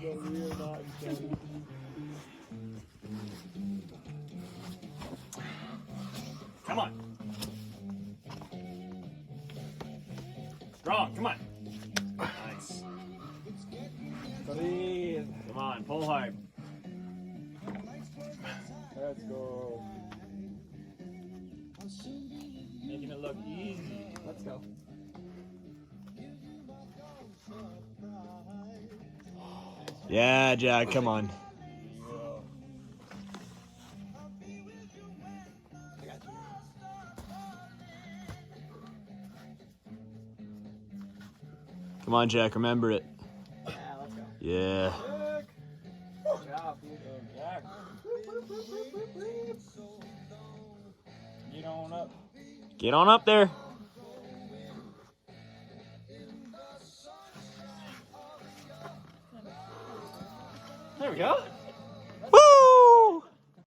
you're not kidding. Come on. Strong, come on. Nice. Breathe. Come on, pull hard. Let's go. Making it look easy. Let's go. Yeah, Jack, come on. Come on, Jack, remember it. Yeah, let's go. Yeah. Good job, dude. Jack. Get on up. Get on up there. There we go.